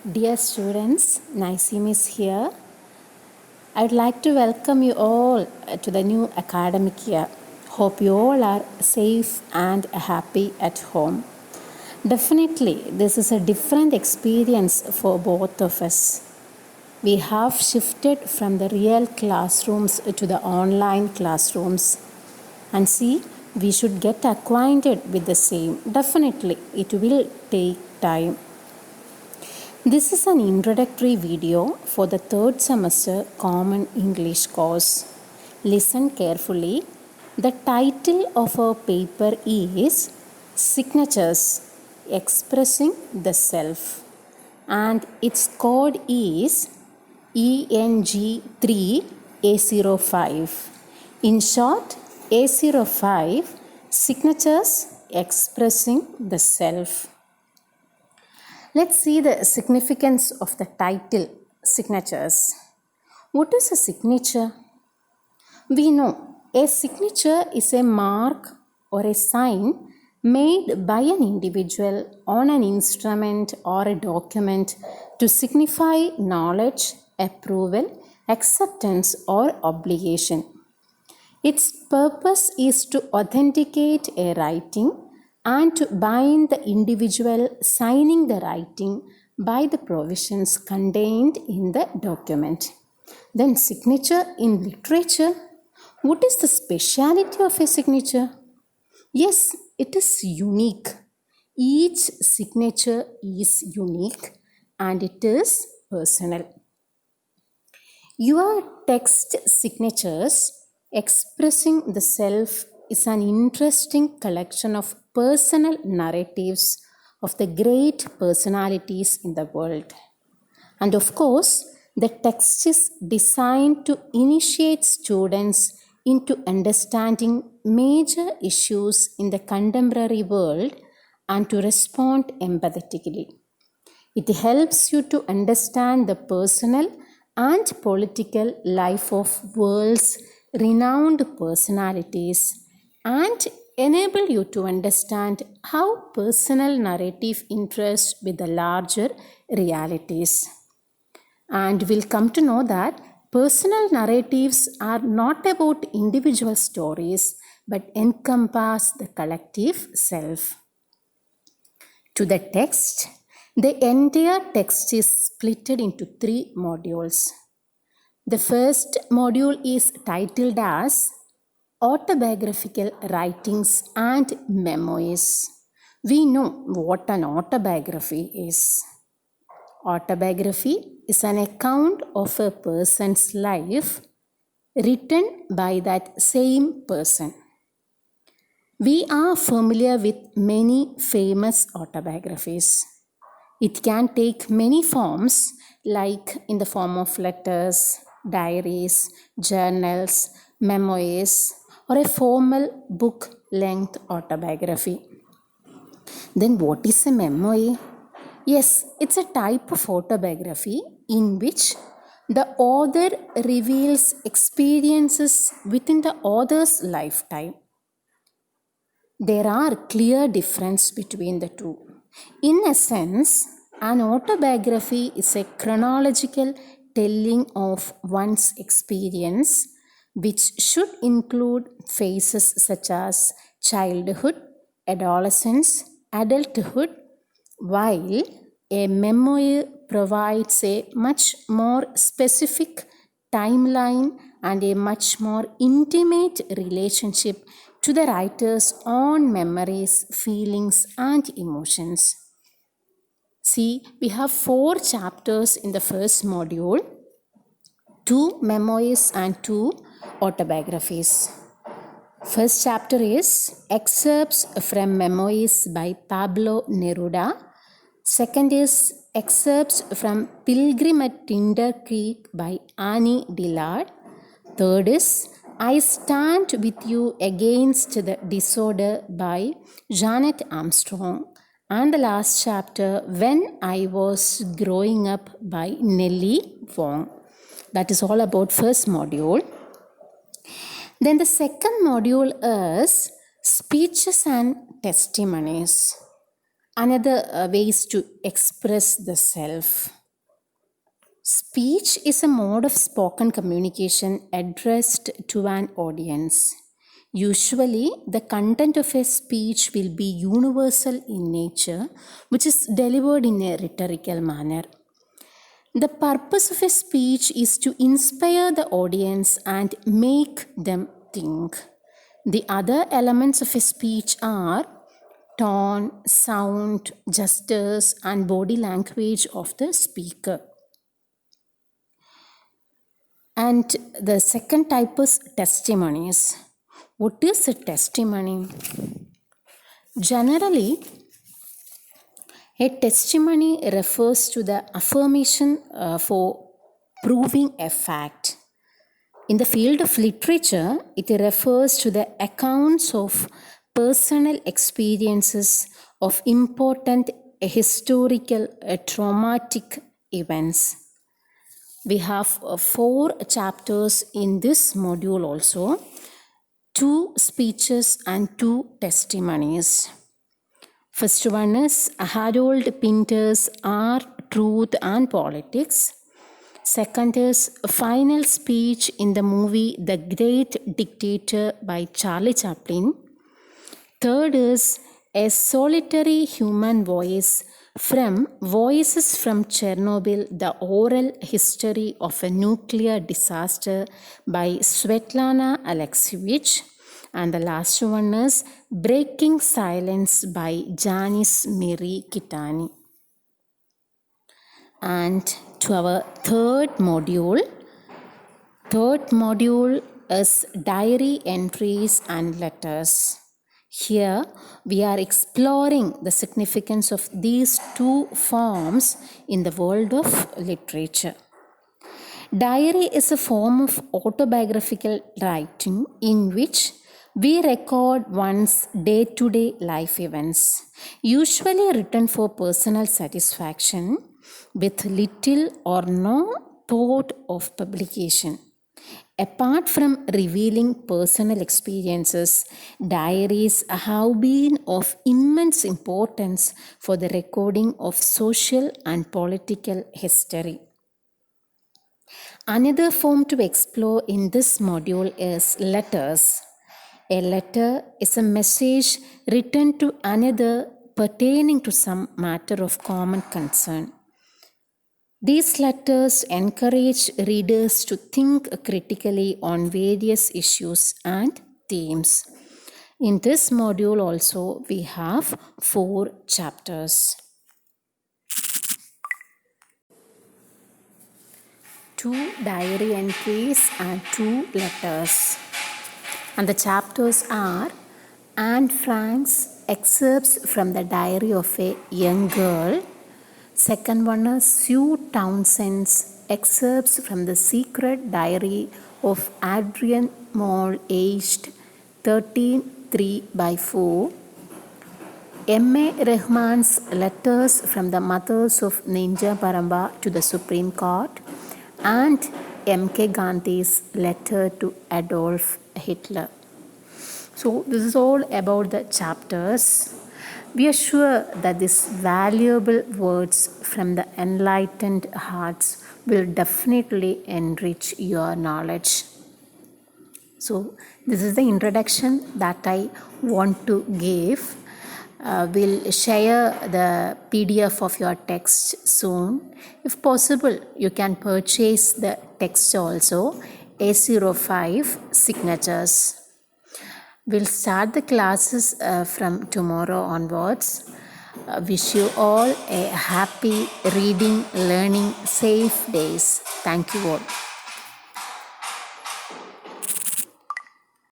Dear students, Nasim is here. I'd like to welcome you all to the new academic year. Hope you all are safe and happy at home. Definitely, this is a different experience for both of us. We have shifted from the real classrooms to the online classrooms. And see, we should get acquainted with the same. Definitely, it will take time. This is an introductory video for the third semester Common English course. Listen carefully. The title of our paper is Signatures Expressing the Self, and its code is ENG3A05. In short, A05 Signatures Expressing the Self. Let's see the significance of the title Signatures. What is a signature? We know a signature is a mark or a sign made by an individual on an instrument or a document to signify knowledge, approval, acceptance, or obligation. Its purpose is to authenticate a writing and to bind the individual signing the writing by the provisions contained in the document. Then signature in literature. What is the speciality of a signature? Yes, it is unique. Each signature is unique and it is personal. Your text signatures expressing the self is an interesting collection of personal narratives of the great personalities in the world. And of course, the text is designed to initiate students into understanding major issues in the contemporary world and to respond empathetically. It helps you to understand the personal and political life of world's renowned personalities and enable you to understand how personal narrative interests with the larger realities. And we'll come to know that personal narratives are not about individual stories but encompass the collective self. To the text, the entire text is split into 3 modules. The first module is titled as Autobiographical Writings and Memoirs. We know what an autobiography is. Autobiography is an account of a person's life written by that same person. We are familiar with many famous autobiographies. It can take many forms, like in the form of letters, diaries, journals, memoirs, or a formal book-length autobiography. Then what is a memoir? Yes, it's a type of autobiography in which the author reveals experiences within the author's lifetime. There are clear differences between the two. In a sense, an autobiography is a chronological telling of one's experience, which should include phases such as childhood, adolescence, adulthood, while a memoir provides a much more specific timeline and a much more intimate relationship to the writer's own memories, feelings, and emotions. See, we have 4 chapters in the first module, 2 memoirs and 2 autobiographies. First chapter is Excerpts from Memoirs by Pablo Neruda. Second is Excerpts from Pilgrim at Tinder Creek by Annie Dillard. Third is I Stand With You Against the Disorder by Janet Armstrong. And the last chapter, When I Was Growing Up by Nellie Wong. That is all about first module. Then the second module is Speeches and Testimonies. Another ways to express the self. Speech is a mode of spoken communication addressed to an audience. Usually, the content of a speech will be universal in nature, which is delivered in a rhetorical manner. The purpose of a speech is to inspire the audience and make them think. The other elements of a speech are tone, sound, gestures, and body language of the speaker. And the second type is testimonies. What is a testimony? Generally, a testimony refers to the affirmation for proving a fact. In the field of literature, it refers to the accounts of personal experiences of important historical traumatic events. We have 4 chapters in this module also, 2 speeches and 2 testimonies. First one is Harold Pinter's Art, Truth and Politics. Second is a final speech in the movie The Great Dictator by Charlie Chaplin. Third is A Solitary Human Voice from Voices from Chernobyl, the Oral History of a Nuclear Disaster by Svetlana Alexievich. And the last one is Breaking Silence by Janice Miri Kitani. And to our third module is Diary Entries and Letters. Here we are exploring the significance of these 2 forms in the world of literature. Diary is a form of autobiographical writing in which we record one's day-to-day life events, usually written for personal satisfaction with little or no thought of publication. Apart from revealing personal experiences, diaries have been of immense importance for the recording of social and political history. Another form to explore in this module is letters. A letter is a message written to another pertaining to some matter of common concern. These letters encourage readers to think critically on various issues and themes. In this module also, we have 4 chapters. 2 diary entries and 2 letters. And the chapters are Anne Frank's excerpts from the diary of a young girl. Second one is Sue Townsend's excerpts from the secret diary of Adrian Mole, aged 13, 3/4. M.A. Rahman's letters from the mothers of Ninja Paramba to the Supreme Court, and M.K. Gandhi's letter to Adolf Hitler. So this is all about the chapters. We are sure that these valuable words from the enlightened hearts will definitely enrich your knowledge. So this is the introduction that I want to give. We'll share the PDF of your text soon. If possible, you can purchase the text also, A05 signatures. We'll start the classes from tomorrow onwards. Wish you all a happy reading, learning, safe days. Thank you all.